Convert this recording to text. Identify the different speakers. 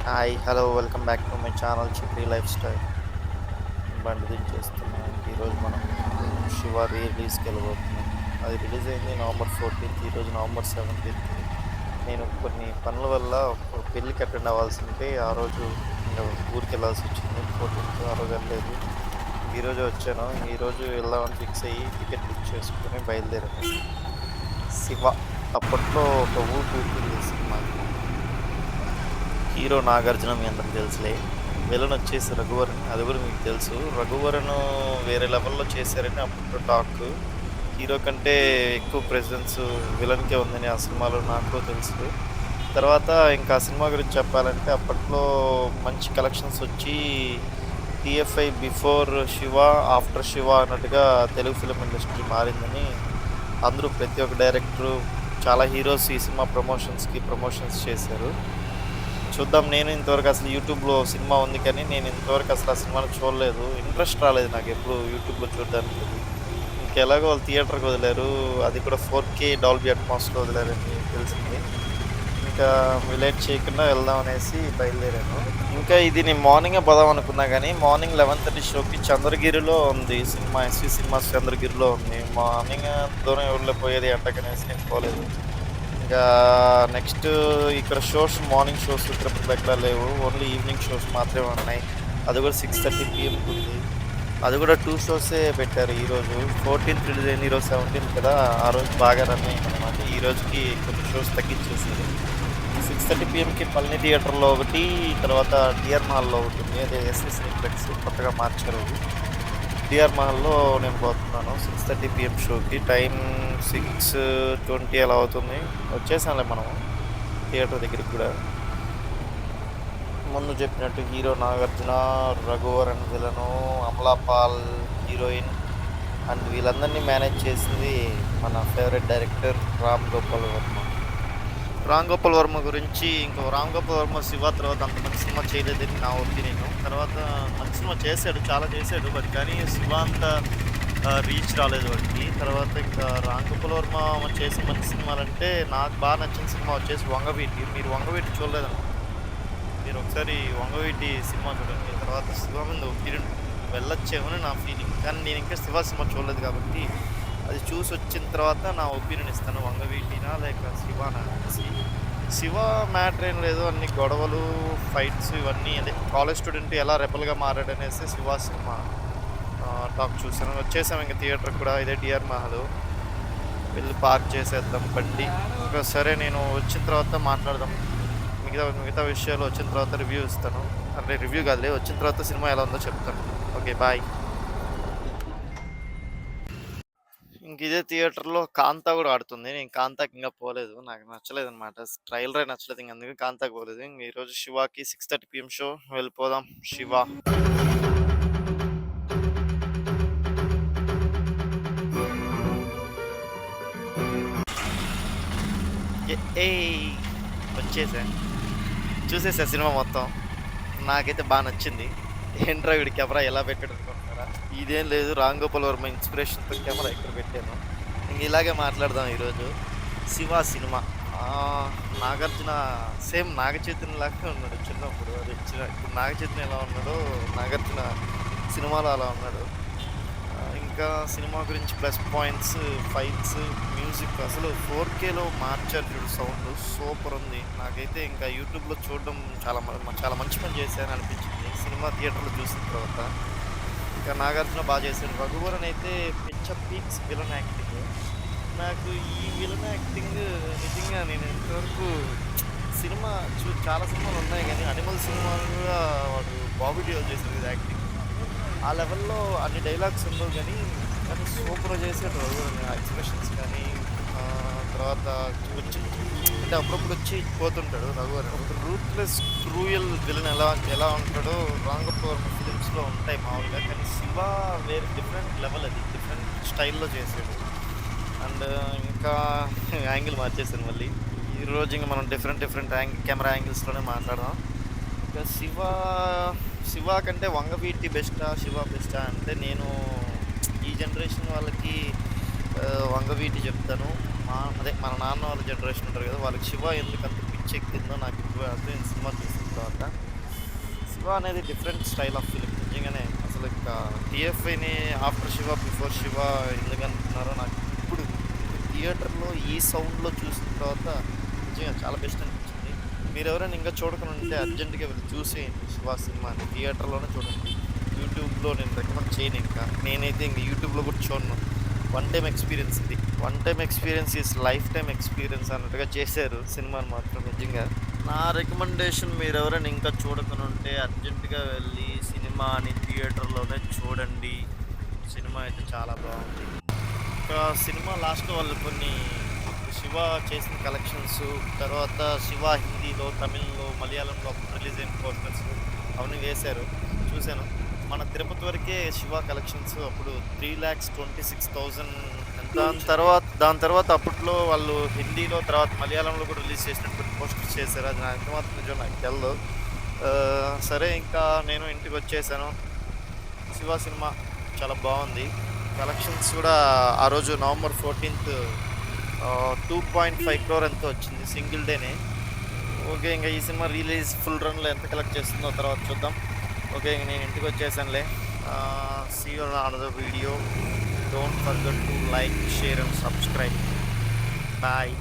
Speaker 1: Hi hello welcome back to my channel చిప్రీ lifestyle. బండి దించేస్తున్నాం. ఈరోజు మనం శివ రిలీజ్కి వెళ్ళబోతున్నాం. అది రిలీజ్ అయింది నవంబర్ 14th, ఈరోజు నవంబర్ 17th. నేను కొన్ని పనుల వల్ల ఒక పెళ్ళికి అటెండ్ అవ్వాల్సి ఉంటే ఆ రోజు ఇంకా ఊరికి వెళ్ళాల్సి వచ్చింది. 14th ఆ రోజు వెళ్ళలేదు. ఈరోజు వచ్చాను. ఈరోజు వెళ్దామని ఫిక్స్ అయ్యి టికెట్ బుక్ చేసుకుని బయలుదేరాను. శివ అప్పట్లో ఒక ఊపిరి సినిమా. హీరో నాగార్జున మీ అందరికి తెలుసులే. విలన్ వచ్చేసి రఘువరన్, అది కూడా మీకు తెలుసు. రఘువరన్ వేరే లెవెల్లో చేశారని అప్పట్లో టాక్. హీరో కంటే ఎక్కువ ప్రెజెన్స్ విలన్కే ఉందని ఆ సినిమాలో నాకు తెలుసు. తర్వాత ఇంకా ఆ సినిమా గురించి చెప్పాలంటే అప్పట్లో మంచి కలెక్షన్స్ వచ్చి TFI before Shiva, after Shiva అన్నట్టుగా తెలుగు ఫిలిం ఇండస్ట్రీ మారిందని అందరూ ప్రతి ఒక్క డైరెక్టరు చాలా హీరోస్ ఈ సినిమా ప్రమోషన్స్ చేశారు. చూద్దాం. నేను ఇంతవరకు అసలు యూట్యూబ్‌లో సినిమా ఉంది కానీ, నేను ఇంతవరకు అసలు ఆ సినిమాని చూడలేదు. ఇంట్రెస్ట్ రాలేదు నాకెప్పుడు యూట్యూబ్‌లో చూడడానికి. ఇంకెలాగో వాళ్ళు థియేటర్‌కి వదిలారు. అది కూడా 4K డాల్బీ అట్మాస్‌లో వదిలారని తెలిసింది. ఇంకా లేట్ చేయకుండా వెళ్దాం అనేసి బయలుదేరాను. ఇంకా ఇది నేను మార్నింగే పోదాం అనుకున్నా గానీ, మార్నింగ్ 11:30 షోకి చంద్రగిరిలో ఉంది సినిమా. ఎస్‌వి సినిమాస్ చంద్రగిరిలో ఉంది. మార్నింగ్ దూరం ఎవరిలో పోయేది ఎండకనేసి నేను పోలేదు. ఇంకా నెక్స్ట్ ఇక్కడ మార్నింగ్ షోస్ తిరుపతిలో ఎక్కడా లేవు. ఓన్లీ ఈవినింగ్ షోస్ మాత్రమే ఉన్నాయి. అది కూడా 6:30 PM ఉంది. అది కూడా 2 షోసే పెట్టారు ఈరోజు. 14th రిలీజ్ అయింది. ఈరోజు 17th కదా! ఆ రోజు బాగా రన్ అయిందనమాట. ఈ రోజుకి కొన్ని షోస్ తగ్గించేసారు. 6:30 PMకి పళని థియేటర్‌లో ఒకటి, తర్వాత టీఆర్ మాల్‌లో ఒకటి ఉంది. అదే ఎస్‌వి సినిప్లెక్స్ కొత్తగా మార్చారు అది. టీఆర్ మహల్‌లో నేను పోతున్నాను 6:30 PM షోకి. టైం 6:20 అలా అవుతుంది. వచ్చేసాంలే మనము థియేటర్ దగ్గరికి కూడా. ముందు చెప్పినట్టు hero Nagarjuna, Raghuvaran villain, Amala Paul heroine and వీళ్ళందరినీ మేనేజ్ చేసింది మన ఫేవరెట్ డైరెక్టర్ రామ్ గోపాల్ వర్మ. రామ్ గోపాల్ వర్మ గురించి రామ్ గోపాల్ వర్మ 'శివ' తర్వాత అంత మంచి సినిమా చేయలేదని నా ఒపీనియను. తర్వాత మంచి సినిమా చేశాడు, చాలా చేశాడు. బట్ కానీ 'శివ' అంత రీచ్ రాలేదు వాడికి. తర్వాత ఇంకా రామ్ గోపాల్ వర్మ చేసిన మంచి సినిమాలంటే నాకు బాగా నచ్చిన సినిమా వచ్చేసి 'వంగవీటి'. మీరు 'వంగవీటి' చూడలేదనుకుంటా. మీరు ఒకసారి 'వంగవీటి' సినిమా చూడండి. తర్వాత 'శివ' మీద ఒపీనియన్ వెళ్ళొచ్చేమో అని నా ఫీలింగ్. కానీ నేను ఇంకా 'శివ' సినిమా చూడలేదు కాబట్టి అది చూసొచ్చిన తర్వాత నా ఒపీనియన్ ఇస్తాను. 'వంగవీటినా' లేక 'శివానా' అనేసి. 'శివ' మ్యాటర్ ఏం లేదు. అన్ని గొడవలు, ఫైట్స్ ఇవన్నీ అదే కాలేజ్ స్టూడెంట్ ఎలా రెబెల్‌గా మారాడనేసి 'శివ' సినిమా టాక్ చూసాను. వచ్చేసాం ఇంక థియేటర్‌కి కూడా. ఇదే టీఆర్ మహల్. వెళ్ళి పార్క్ చేసేద్దాం బండి. ఇంకా సరే నేను వచ్చిన తర్వాత మాట్లాడదాం. మిగతా మిగతా విషయాలు వచ్చిన తర్వాత రివ్యూ ఇస్తాను. అంటే రివ్యూ కాదులే, వచ్చిన తర్వాత సినిమా ఎలా ఉందో చెప్తాను. Okay bye. ఇంక ఇదే థియేటర్‌లో 'కాంతా' గూడా ఆడుతుంది. నేను 'కాంతా'కి ఇంగా పోలేదు. నాకు నచ్చలేదనమాట. ట్రైలరే నచ్చలేదు. ఇంక అందుకే 'కాంతా'కి పోలేదు. ఇంగ ఈరోజు 'శివా'కి 6:30 PM షో. వెళ్ళిపోదాం 'శివ'. ఏయ్! వచ్చేసా. చూసేసా సినిమా మొత్తం. నాకైతే బా నచ్చింది. ఏంట్రా వీడు కెమెరా ఎలా పెట్టాడు అనుకుంటున్నారా? ఇదేం లేదు, 'రామ్ గోపాల్ వర్మ' ఇన్‌స్పిరేషన్‌తో కెమెరా ఇక్కడ పెట్టాను. ఇంక ఇలాగే మాట్లాడదాం ఈరోజు. 'శివ' సినిమా. నాగార్జున సేమ్ నాగ చైతన్యలాగానే ఉన్నాడు చిన్నప్పుడు. ఇప్పుడు నాగ చైతన్య ఎలా ఉన్నాడో నాగార్జున సినిమాలో అలా ఉన్నాడు. ఇంకా సినిమా గురించి ప్లస్ పాయింట్స్, ఫైట్స్, మ్యూజిక్ అసలు 4Kలో మార్చారు చూడు సౌండ్ సూపర్ ఉంది. నాకైతే ఇంకా యూట్యూబ్‌లో చూడడం చాలా మంచి పని చేశారని అనిపించింది సినిమా థియేటర్‌లో చూసిన తర్వాత. ఇంకా నాగార్జున బాగా చేశాడు. రఘువరన్ అయితే పిచ్చ పీక్స్ విలన్ యాక్టింగ్. నాకు ఈ విలన్ యాక్టింగ్ నిజంగా నేను ఇంతవరకు సినిమా చాలా సినిమాలు ఉన్నాయి కానీ 'అనిమల్' సినిమాలో కూడా వాడు బాబీ డియోల్ చేశాడు కదా యాక్టింగ్. ఆ లెవెల్‌లో అన్ని డైలాగ్స్ ఉండవు గానీ, కానీ సూపర్‌గా చేసాడు రఘువరన్. ఆ ఎక్స్‌ప్రెషన్స్ కానీ తర్వాత వచ్చి అంటే అప్పుడప్పుడు వచ్చి పోతుంటాడు రఘువరన్. ఒక రూత్‌లెస్ క్రూయల్ విలన్ ఎలా ఎలా ఉంటాడో 'రామ్ గోపాల్ వర్మ' ఫిలిమ్స్‌లో ఉంటాయి మామూలుగా. కానీ 'శివ' వేరే డిఫరెంట్ లెవెల్ అది. డిఫరెంట్ స్టైల్‌లో చేసాడు. అండ్ ఇంకా యాంగిల్ మార్చేసాను మళ్ళీ. ఈరోజు ఇంక మనం డిఫరెంట్ కెమెరా యాంగిల్స్‌లోనే మాట్లాడదాం. ఇంకా 'శివ' కంటే 'వంగవీటి' బెస్టా? 'శివ' బెస్టా? అంటే నేను ఈ జనరేషన్ వాళ్ళకి 'వంగవీటి' చెప్తాను. మన నాన్న వాళ్ళ జనరేషన్ ఉంటారు కదా! వాళ్ళకి 'శివ' ఎందుకంత పిచ్చెక్కిందో నాకు ఇప్పుడు అర్థమైంది సినిమా చూసిన తర్వాత. అనమాట. 'శివ' అనేది డిఫరెంట్ స్టైల్ ఆఫ్ ఫిల్మ్ నిజంగానే. అసలు ఇంకా టీఎఫ్ఐని ఆఫ్టర్ 'శివ', బిఫోర్ 'శివ' ఎందుకంటున్నారో నాకు ఇప్పుడు థియేటర్‌లో ఈ సౌండ్‌లో చూసిన తర్వాత నిజంగా చాలా బెస్ట్ అనిపించింది. మీరెవరైనా ఇంకా చూడకుండా ఉంటే అర్జెంట్‌గా వెళ్లి చూసేయండి 'శివ' సినిమాని. థియేటర్‌లోనే చూడండి. యూట్యూబ్‌లో నేను రికమెండ్ చేయను ఇంకా. నేనైతే ఇంక యూట్యూబ్‌లో కూడా చూడను. వన్ టైమ్ ఎక్స్‌పీరియన్స్ ఇది. One time experience is life time experience అన్నట్టుగా చేశారు సినిమాని మాత్రం నిజంగా. నా రికమెండేషన్ మీరెవరైనా ఇంకా చూడకనుంటే అర్జెంట్‌గా వెళ్ళి సినిమాని థియేటర్‌లోనే చూడండి. సినిమా అయితే చాలా బావుంది. ఇంకా సినిమా లాస్ట్‌లో వాళ్ళు కొన్ని 'శివ' చేసిన కలెక్షన్స్, తర్వాత 'శివ' హిందీలో, తమిళ్‌లో, మలయాళంలో అప్పుడు రిలీజ్ అయిన పోస్టర్స్ అవన్నీ వేశారు. చూసాను. మన తిరుపతి వరకే 'శివ' కలెక్షన్స్ అప్పుడు 3,26,000 దాని తర్వాత అప్పట్లో వాళ్ళు హిందీలో, తర్వాత మలయాళంలో కూడా రిలీజ్ చేసినట్టు కొన్ని పోస్టర్స్ చేశారు. అది నాకు ఎంత మాత్రం నిజమో నాకు తెలీదు. సరే ఇంకా నేను ఇంటికొచ్చేసాను. 'శివ' సినిమా చాలా బావుంది. కలెక్షన్స్ కూడా ఆ రోజు నవంబర్ 14థ్ 2.5 crore ఎంతో వచ్చింది సింగిల్ డేనే. ఓకే. ఇంక ఈ సినిమా రిలీజ్ ఫుల్ రన్‌లో ఎంత కలెక్ట్ చేస్తుందో తర్వాత చూద్దాం. ఓకే. ఇంక నేను ఇంటికొచ్చేసానులే. See you on another video. Don't forget to like, share and subscribe. Bye.